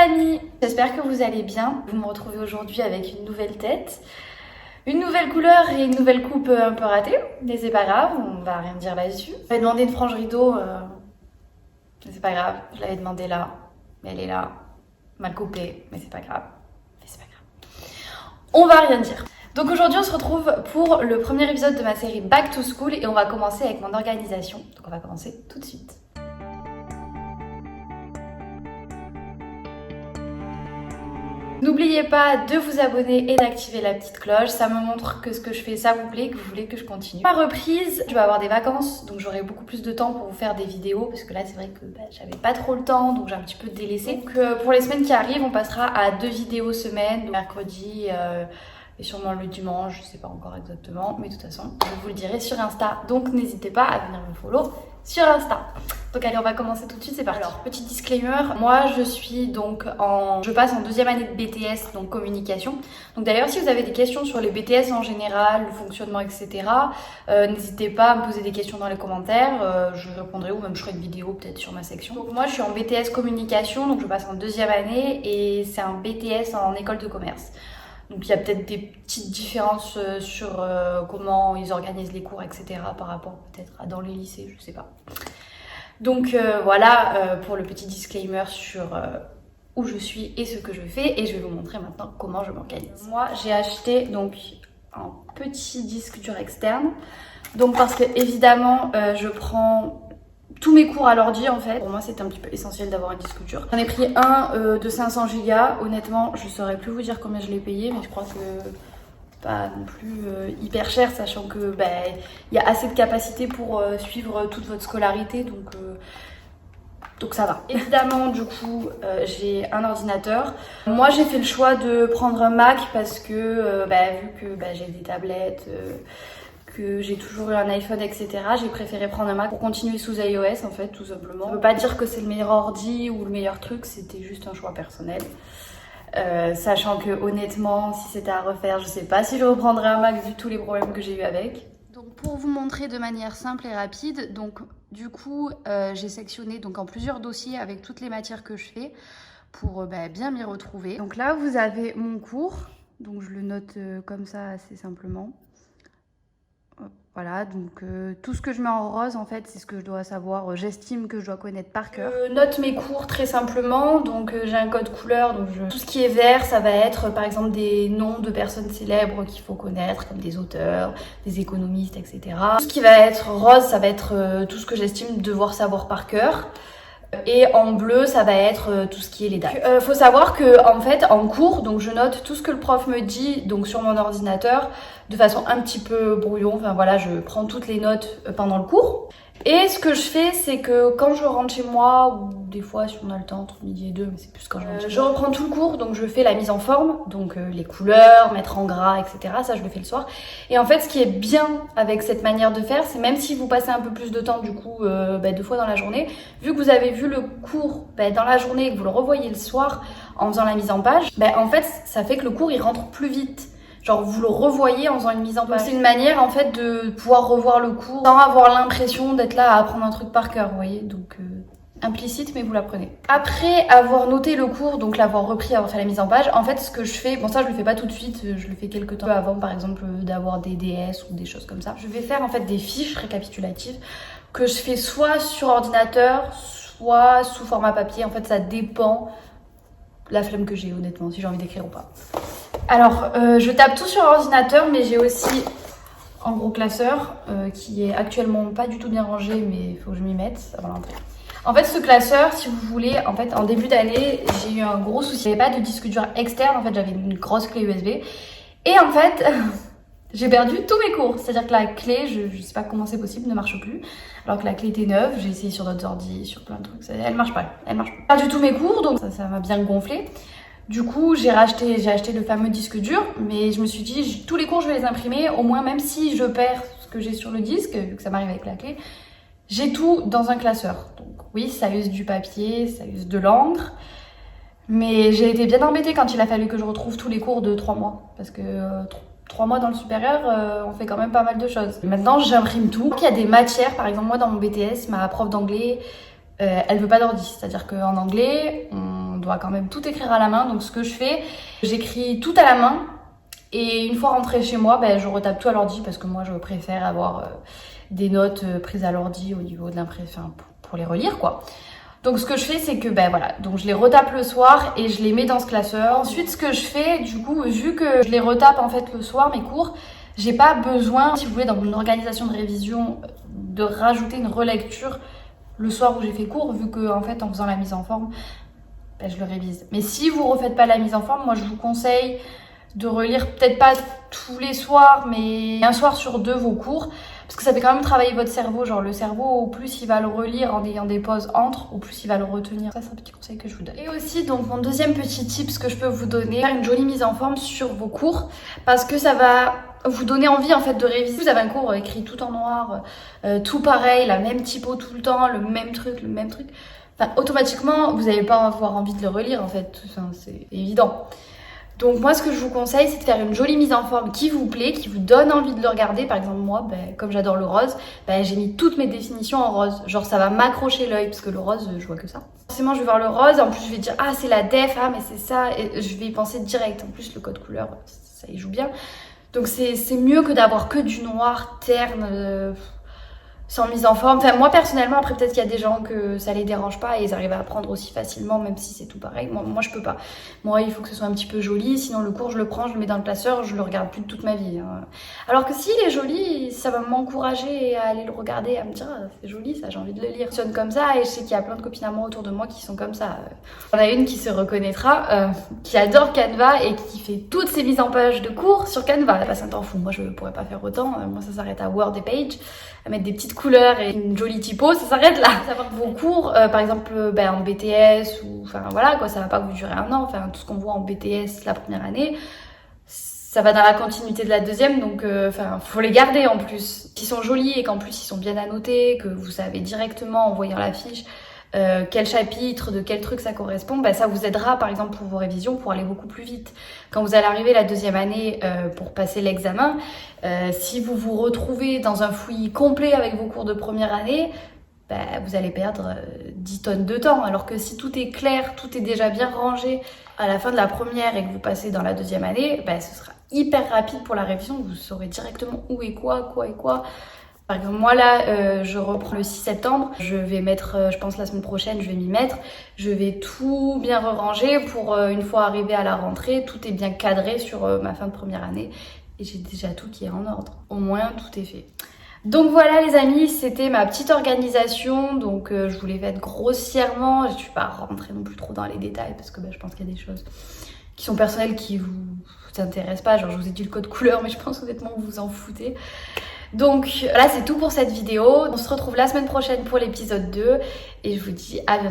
amis, j'espère que vous allez bien. Vous me retrouvez aujourd'hui avec une nouvelle tête, une nouvelle couleur et une nouvelle coupe un peu ratée. Mais c'est pas grave, on va rien dire là-dessus. J'avais demandé une frange rideau, mais c'est pas grave. Je l'avais demandé là, mais elle est là, mal coupée, mais c'est pas grave. On va rien dire. Donc aujourd'hui on se retrouve pour le premier épisode de ma série Back to School et on va commencer avec mon organisation. Donc on va commencer tout de suite. N'oubliez pas de vous abonner et d'activer la petite cloche, ça me montre que ce que je fais ça vous plaît, que vous voulez que je continue. Ma reprise, je vais avoir des vacances, donc j'aurai beaucoup plus de temps pour vous faire des vidéos, parce que là c'est vrai que j'avais pas trop le temps, donc j'ai un petit peu délaissé. Donc pour les semaines qui arrivent, on passera à 2 vidéos semaine, le mercredi et sûrement le dimanche, je sais pas encore exactement, mais de toute façon je vous le dirai sur Insta, donc n'hésitez pas à venir me follow sur Insta. Donc allez, on va commencer tout de suite, c'est parti. Alors, petit disclaimer, moi je suis donc je passe en 2e année de BTS, donc communication. Donc d'ailleurs, si vous avez des questions sur les BTS en général, le fonctionnement, etc., n'hésitez pas à me poser des questions dans les commentaires, je répondrai ou même je ferai une vidéo peut-être sur ma section. Donc moi je suis en BTS communication, donc je passe en 2e année et c'est un BTS en école de commerce. Donc il y a peut-être des petites différences sur comment ils organisent les cours, etc. par rapport peut-être à dans les lycées, je sais pas. Donc voilà pour le petit disclaimer sur où je suis et ce que je fais. Et je vais vous montrer maintenant comment je m'organise. Moi j'ai acheté donc un petit disque dur externe. Donc parce que évidemment je prends tous mes cours à l'ordi en fait. Pour moi c'était un petit peu essentiel d'avoir un disque dur. J'en ai pris un de 500 Go. Honnêtement je saurais plus vous dire combien je l'ai payé, mais je crois que pas non plus hyper cher, sachant que y a assez de capacité pour suivre toute votre scolarité, donc ça va. Évidemment du coup j'ai un ordinateur. Moi j'ai fait le choix de prendre un Mac parce que vu que j'ai des tablettes, que j'ai toujours eu un iPhone, etc. J'ai préféré prendre un Mac pour continuer sous iOS en fait, tout simplement. Je veux pas dire que c'est le meilleur ordi ou le meilleur truc, c'était juste un choix personnel. Sachant que honnêtement, si c'était à refaire, je sais pas si je reprendrais un Mac vu tous les problèmes que j'ai eu avec. Donc pour vous montrer de manière simple et rapide, donc du coup j'ai sectionné donc en plusieurs dossiers avec toutes les matières que je fais pour bien m'y retrouver. Donc là vous avez mon cours, donc je le note comme ça assez simplement. Voilà, donc tout ce que je mets en rose en fait c'est ce que je dois savoir, j'estime que je dois connaître par cœur. Je note mes cours très simplement, donc j'ai un code couleur, donc tout ce qui est vert ça va être par exemple des noms de personnes célèbres qu'il faut connaître, comme des auteurs, des économistes, etc. Tout ce qui va être rose ça va être tout ce que j'estime devoir savoir par cœur. Et en bleu, ça va être tout ce qui est les dates. Faut savoir que en fait, en cours, donc je note tout ce que le prof me dit, donc sur mon ordinateur, de façon un petit peu brouillon. Enfin voilà, je prends toutes les notes pendant le cours. Et ce que je fais, c'est que quand je rentre chez moi, ou des fois si on a le temps entre midi et 2, mais c'est plus quand je rentre chez moi, je reprends tout le cours, donc je fais la mise en forme, donc les couleurs, mettre en gras, etc. Ça je le fais le soir. Et en fait ce qui est bien avec cette manière de faire, c'est même si vous passez un peu plus de temps du coup 2 fois dans la journée, vu que vous avez vu le cours dans la journée et que vous le revoyez le soir en faisant la mise en page, en fait ça fait que le cours il rentre plus vite. Genre vous le revoyez en faisant une mise en page. C'est une manière en fait de pouvoir revoir le cours sans avoir l'impression d'être là à apprendre un truc par cœur, vous voyez. Donc implicite mais vous l'apprenez. Après avoir noté le cours, donc l'avoir repris, avoir fait la mise en page, en fait ce que je fais, bon ça je le fais pas tout de suite, je le fais quelques temps avant par exemple d'avoir des DS ou des choses comme ça. Je vais faire en fait des fiches récapitulatives que je fais soit sur ordinateur, soit sous format papier, en fait ça dépend la flemme que j'ai honnêtement, si j'ai envie d'écrire ou pas. Alors, je tape tout sur ordinateur, mais j'ai aussi un gros classeur qui est actuellement pas du tout bien rangé, mais il faut que je m'y mette avant l'entrée. En fait, ce classeur, si vous voulez, en fait, en début d'année, j'ai eu un gros souci. Il n'y avait pas de disque dur externe, en fait, j'avais une grosse clé USB. Et en fait, j'ai perdu tous mes cours. C'est-à-dire que la clé, je sais pas comment c'est possible, ne marche plus. Alors que la clé était neuve, j'ai essayé sur d'autres ordi, sur plein de trucs, elle marche pas, elle marche pas. J'ai perdu tous mes cours, donc ça m'a bien gonflé. Du coup, j'ai acheté le fameux disque dur, mais je me suis dit, tous les cours, je vais les imprimer, au moins, même si je perds ce que j'ai sur le disque, vu que ça m'arrive avec la clé, j'ai tout dans un classeur. Donc oui, ça use du papier, ça use de l'encre, mais j'ai été bien embêtée quand il a fallu que je retrouve tous les cours de 3 mois, parce que 3 mois dans le supérieur, on fait quand même pas mal de choses. Maintenant, j'imprime tout. Il y a des matières, par exemple, moi, dans mon BTS, ma prof d'anglais, elle veut pas d'ordi, c'est-à-dire qu'en anglais, on doit quand même tout écrire à la main. Donc ce que je fais, j'écris tout à la main. Et une fois rentrée chez moi, je retape tout à l'ordi parce que moi je préfère avoir des notes prises à l'ordi au niveau de l'impression pour les relire quoi. Donc ce que je fais c'est que voilà, donc je les retape le soir et je les mets dans ce classeur. Ensuite ce que je fais du coup, vu que je les retape en fait le soir mes cours, j'ai pas besoin, si vous voulez, dans mon organisation de révision, de rajouter une relecture le soir où j'ai fait cours, vu que en fait en faisant la mise en forme, je le révise. Mais si vous refaites pas la mise en forme, moi je vous conseille de relire peut-être pas tous les soirs, mais un soir sur 2 vos cours, parce que ça fait quand même travailler votre cerveau. Genre le cerveau, au plus il va le relire en ayant des pauses entre, au plus il va le retenir. Ça c'est un petit conseil que je vous donne. Et aussi donc mon deuxième petit tip que je peux vous donner, faire une jolie mise en forme sur vos cours, parce que ça va vous donner envie en fait de réviser. Vous avez un cours écrit tout en noir, tout pareil, la même typo tout le temps, le même truc. Enfin, automatiquement, vous n'allez pas avoir envie de le relire en fait, enfin, c'est évident. Donc moi ce que je vous conseille c'est de faire une jolie mise en forme qui vous plaît, qui vous donne envie de le regarder. Par exemple moi, comme j'adore le rose, j'ai mis toutes mes définitions en rose. Genre ça va m'accrocher l'œil parce que le rose je vois que ça. Forcément je vais voir le rose, en plus je vais dire ah c'est la def, ah mais c'est ça, et je vais y penser direct. En plus le code couleur ça y joue bien. Donc c'est mieux que d'avoir que du noir terne, sans mise en forme. Enfin moi personnellement, après peut-être qu'il y a des gens que ça les dérange pas et ils arrivent à apprendre aussi facilement même si c'est tout pareil. Moi je peux pas. Moi il faut que ce soit un petit peu joli, sinon le cours je le prends, je le mets dans le classeur, je le regarde plus de toute ma vie. Hein. Alors que s'il est joli, ça va m'encourager à aller le regarder, à me dire ah, c'est joli ça, j'ai envie de le lire. Je fonctionne comme ça et je sais qu'il y a plein de copines à moi autour de moi qui sont comme ça. Il y en a une qui se reconnaîtra, qui adore Canva et qui fait toutes ses mises en page de cours sur Canva. Elle passe un temps fou, moi je pourrais pas faire autant, moi ça s'arrête à Word et Page, à mettre des petites couleurs et une jolie typo, ça s'arrête là. Savoir que vos cours, par exemple en BTS ou enfin voilà quoi, ça va pas vous durer un an, enfin tout ce qu'on voit en BTS la première année, ça va dans la continuité de la deuxième, donc faut les garder en plus. S'ils sont jolis et qu'en plus ils sont bien annotés, que vous savez directement en voyant la fiche quel chapitre, de quel truc ça correspond, ça vous aidera par exemple pour vos révisions pour aller beaucoup plus vite. Quand vous allez arriver la deuxième année pour passer l'examen, si vous vous retrouvez dans un fouillis complet avec vos cours de première année, vous allez perdre 10 tonnes de temps. Alors que si tout est clair, tout est déjà bien rangé à la fin de la première et que vous passez dans la deuxième année, ce sera hyper rapide pour la révision, vous saurez directement où est quoi et quoi. Par exemple, moi là, je reprends le 6 septembre. Je vais mettre, je pense la semaine prochaine, je vais m'y mettre. Je vais tout bien ranger pour une fois arrivé à la rentrée, tout est bien cadré sur ma fin de première année. Et j'ai déjà tout qui est en ordre. Au moins, tout est fait. Donc voilà les amis, c'était ma petite organisation. Donc je vous l'ai faite grossièrement. Je ne suis pas rentrée non plus trop dans les détails parce que je pense qu'il y a des choses qui sont personnelles qui vous intéressent pas. Genre je vous ai dit le code couleur, mais je pense honnêtement que vous vous en foutez. Donc là c'est tout pour cette vidéo. On se retrouve la semaine prochaine pour l'épisode 2 et je vous dis à bientôt.